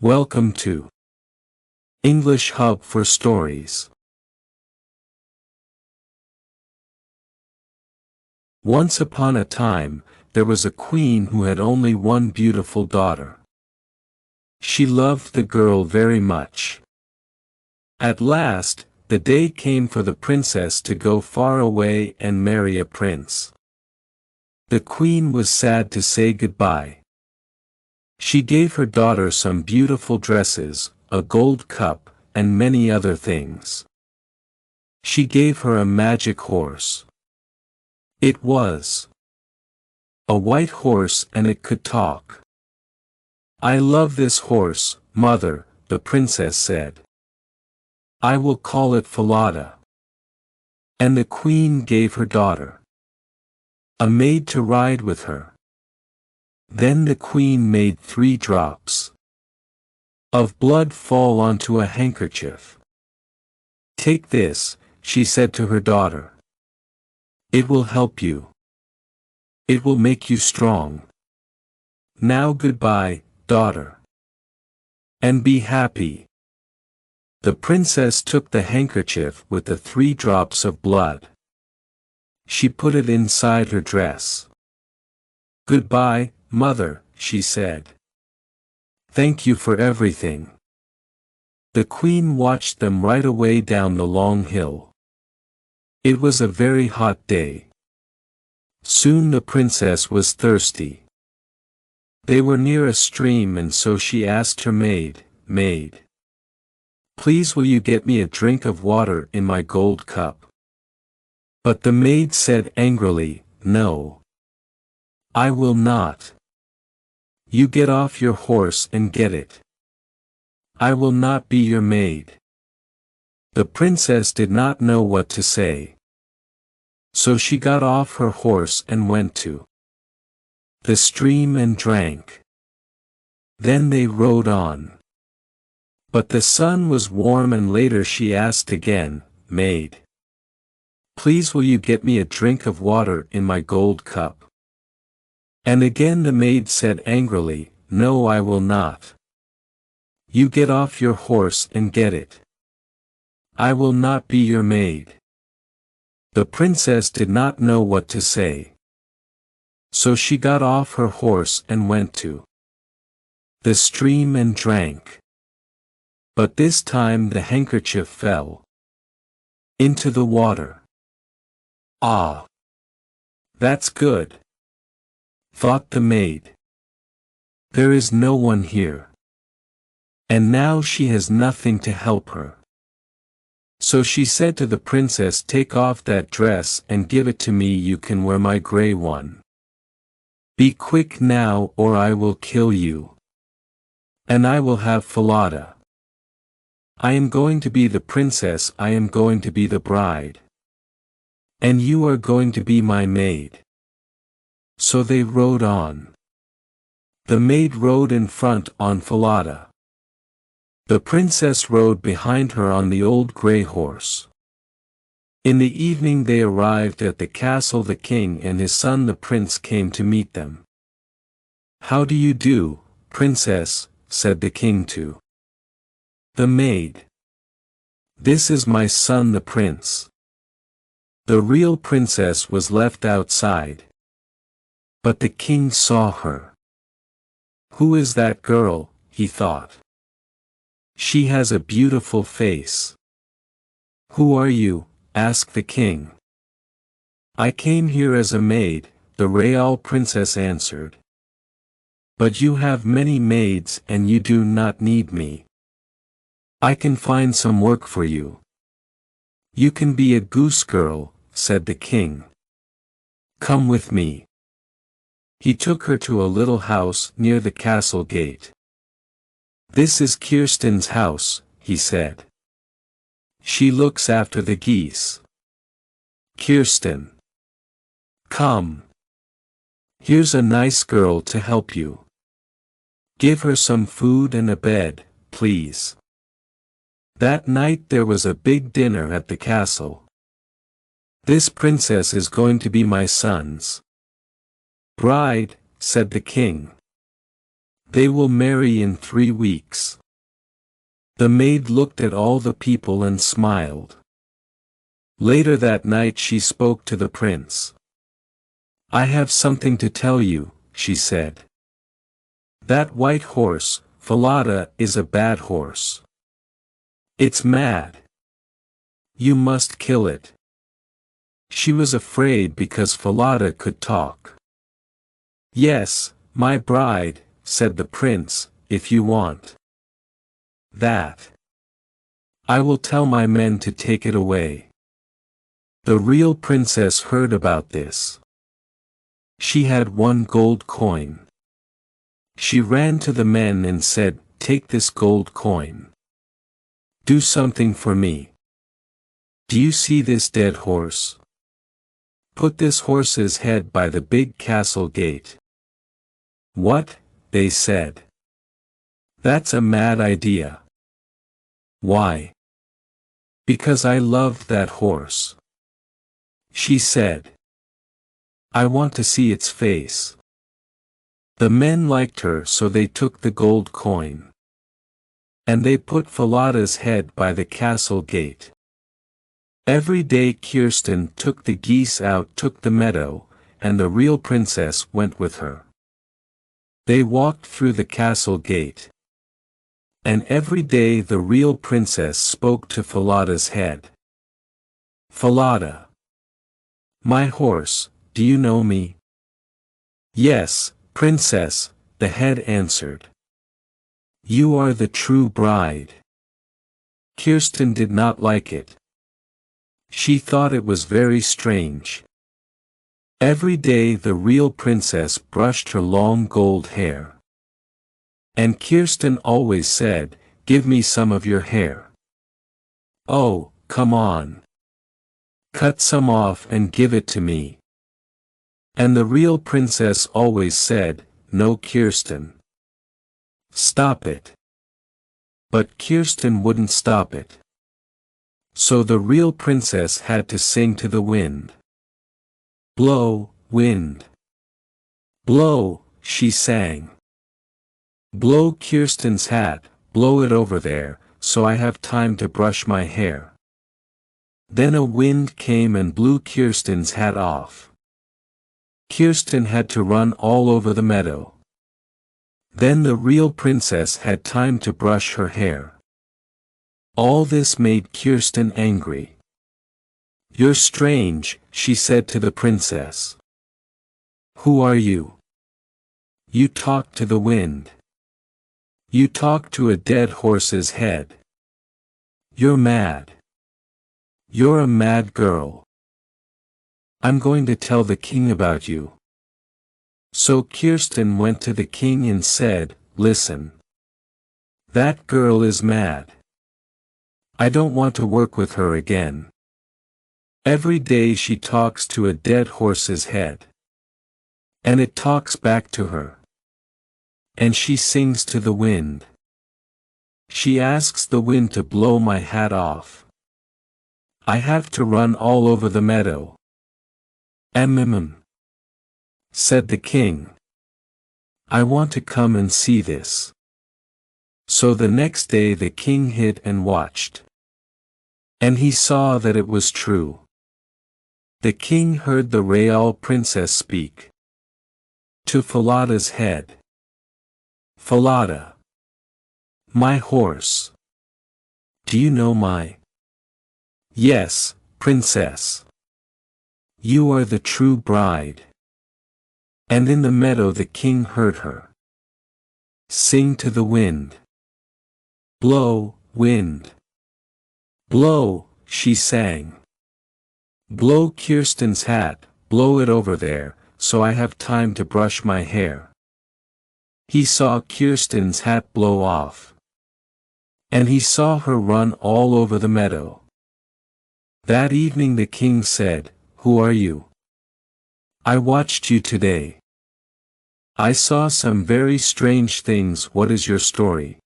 Welcome to English Hub for Stories. Once upon a time, there was a queen who had only one beautiful daughter. She loved the girl very much. At last, the day came for the princess to go far away and marry a prince. The queen was sad to say goodbye. She gave her daughter some beautiful dresses, a gold cup, and many other things. She gave her a magic horse. It was a white horse and it could talk. "I love this horse, mother," the princess said. "I will call it Falada." And the queen gave her daughter a maid to ride with her. Then the queen made 3 drops of blood fall onto a handkerchief. "Take this," she said to her daughter. "It will help you. It will make you strong. Now goodbye, daughter. And be happy." The princess took the handkerchief with the 3 drops of blood. She put it inside her dress. "Goodbye, mother," she said. "Thank you for everything." The queen watched them right away down the long hill. It was a very hot day. Soon the princess was thirsty. They were near a stream and so she asked her maid, "Maid, please will you get me a drink of water in my gold cup?" But the maid said angrily, "No, I will not. You get off your horse and get it. I will not be your maid." The princess did not know what to say. So she got off her horse and went to the stream and drank. Then they rode on. But the sun was warm and later she asked again, "Maid, please will you get me a drink of water in my gold cup?" And again the maid said angrily, "No, I will not. You get off your horse and get it. I will not be your maid." The princess did not know what to say. So she got off her horse and went to the stream and drank. But this time the handkerchief fell into the water. "Ah, that's good," thought the maid. "There is no one here. And now she has nothing to help her." So she said to the princess, "Take off that dress and give it to me. You can wear my gray one. Be quick now or I will kill you. And I will have Falada. I am going to be the princess, I am going to be the bride. And you are going to be my maid." So they rode on. The maid rode in front on Falada. The princess rode behind her on the old gray horse. In the evening they arrived at the castle. The king and his son the prince came to meet them. "How do you do, princess?" said the king to the maid. "This is my son the prince." The real princess was left outside. But the king saw her. "Who is that girl?" he thought. "She has a beautiful face." "Who are you?" asked the king. "I came here as a maid," the real princess answered. "But you have many maids and you do not need me. I can find some work for you." "You can be a goose girl," said the king. "Come with me." He took her to a little house near the castle gate. "This is Kirsten's house," he said. "She looks after the geese. Kirsten, come. Here's a nice girl to help you. Give her some food and a bed, please." That night there was a big dinner at the castle. "This princess is going to be my son's bride," said the king. "They will marry in 3 weeks. The maid looked at all the people and smiled. Later that night she spoke to the prince. "I have something to tell you," she said. "That white horse, Falada, is a bad horse. It's mad. You must kill it." She was afraid because Falada could talk. "Yes, my bride," said the prince, "if you want that, I will tell my men to take it away." The real princess heard about this. She had 1 gold coin. She ran to the men and said, "Take this gold coin. Do something for me. Do you see this dead horse? Put this horse's head by the big castle gate." "What?" they said. "That's a mad idea." "Why?" "Because I loved that horse," she said. "I want to see its face." The men liked her, so they took the gold coin. And they put Falada's head by the castle gate. Every day Kirsten took the geese out to the meadow, and the real princess went with her. They walked through the castle gate. And every day the real princess spoke to Falada's head. "Falada, my horse, do you know me?" "Yes, princess," the head answered. "You are the true bride." Kirsten did not like it. She thought it was very strange. Every day the real princess brushed her long gold hair. And Kirsten always said, "Give me some of your hair." "Oh, come on. Cut some off and give it to me." And the real princess always said, "No, Kirsten. Stop it." But Kirsten wouldn't stop it. So the real princess had to sing to the wind. "Blow, wind. Blow," she sang. "Blow Kirsten's hat, blow it over there, so I have time to brush my hair." Then a wind came and blew Kirsten's hat off. Kirsten had to run all over the meadow. Then the real princess had time to brush her hair. All this made Kirsten angry. "You're strange," she said to the princess. "Who are you? You talk to the wind. You talk to a dead horse's head. You're mad. You're a mad girl. I'm going to tell the king about you." So Kirsten went to the king and said, "Listen. That girl is mad. I don't want to work with her again. Every day she talks to a dead horse's head. And it talks back to her. And she sings to the wind. She asks the wind to blow my hat off. I have to run all over the meadow." Said the king. "I want to come and see this." So the next day the king hid and watched. And he saw that it was true. The king heard the real princess speak to Falada's head. "Falada, my horse. Do you know my—" "Yes, princess. You are the true bride." And in the meadow the king heard her sing to the wind. "Blow, wind. Blow," she sang. "Blow Kirsten's hat, blow it over there, so I have time to brush my hair." He saw Kirsten's hat blow off. And he saw her run all over the meadow. That evening the king said, "Who are you? I watched you today. I saw some very strange things. What is your story?"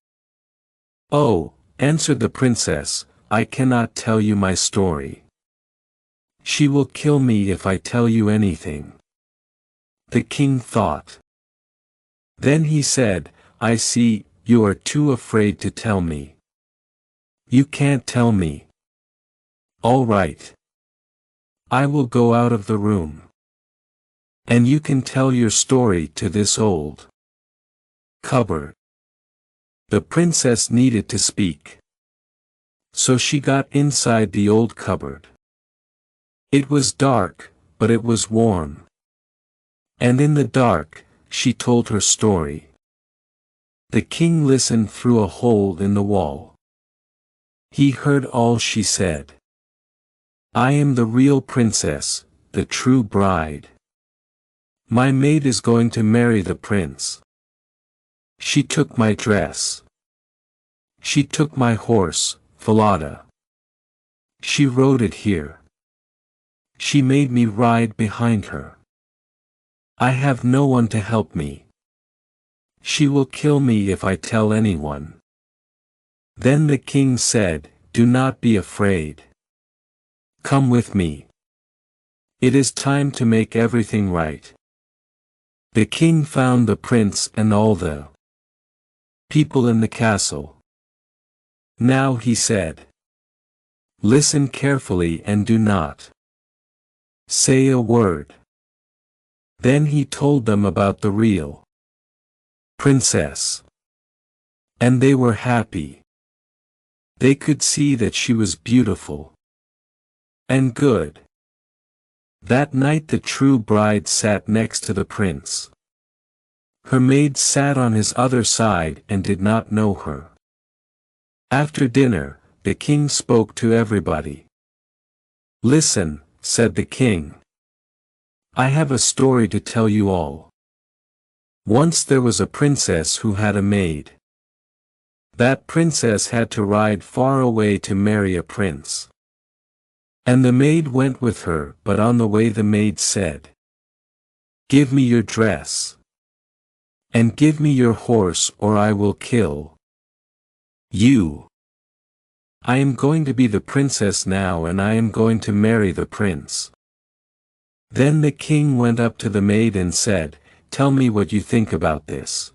"Oh," answered the princess, "I cannot tell you my story. She will kill me if I tell you anything." The king thought. Then he said, "I see, you are too afraid to tell me. You can't tell me. All right. I will go out of the room. And you can tell your story to this old cupboard. The princess needed to speak. So she got inside the old cupboard. It was dark, but it was warm. And in the dark, she told her story. The king listened through a hole in the wall. He heard all she said. I am the real princess, the true bride. My maid is going to marry the prince. She took my dress. She took my horse, Falada. She rode it here. She made me ride behind her. I have no one to help me. She will kill me if I tell anyone. Then the king said, Do not be afraid. Come with me. It is time to make everything right. The king found the prince and all the people in the castle. Now he said, Listen carefully and do not say a word. Then he told them about the real princess. And they were happy. They could see that she was beautiful and good. That night the true bride sat next to the prince. Her maid sat on his other side and did not know her. After dinner, the king spoke to everybody. Listen, said the king. I have a story to tell you all. Once there was a princess who had a maid. That princess had to ride far away to marry a prince. And the maid went with her, but on the way the maid said, Give me your dress. And give me your horse or I will kill you. I am going to be the princess now and I am going to marry the prince. Then the king went up to the maid and said, Tell me what you think about this.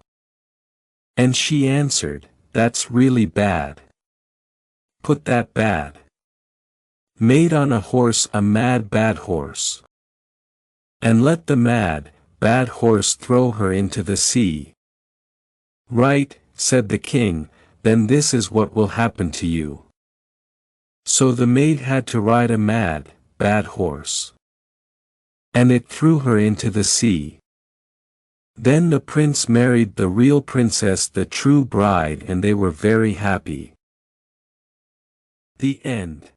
And she answered, That's really bad. Put that bad maid on a horse, a mad bad horse. And let the mad, bad horse throw her into the sea. Right, said the king, then this is what will happen to you. So the maid had to ride a mad, bad horse. And it threw her into the sea. Then the prince married the real princess, the true bride, and they were very happy. The end.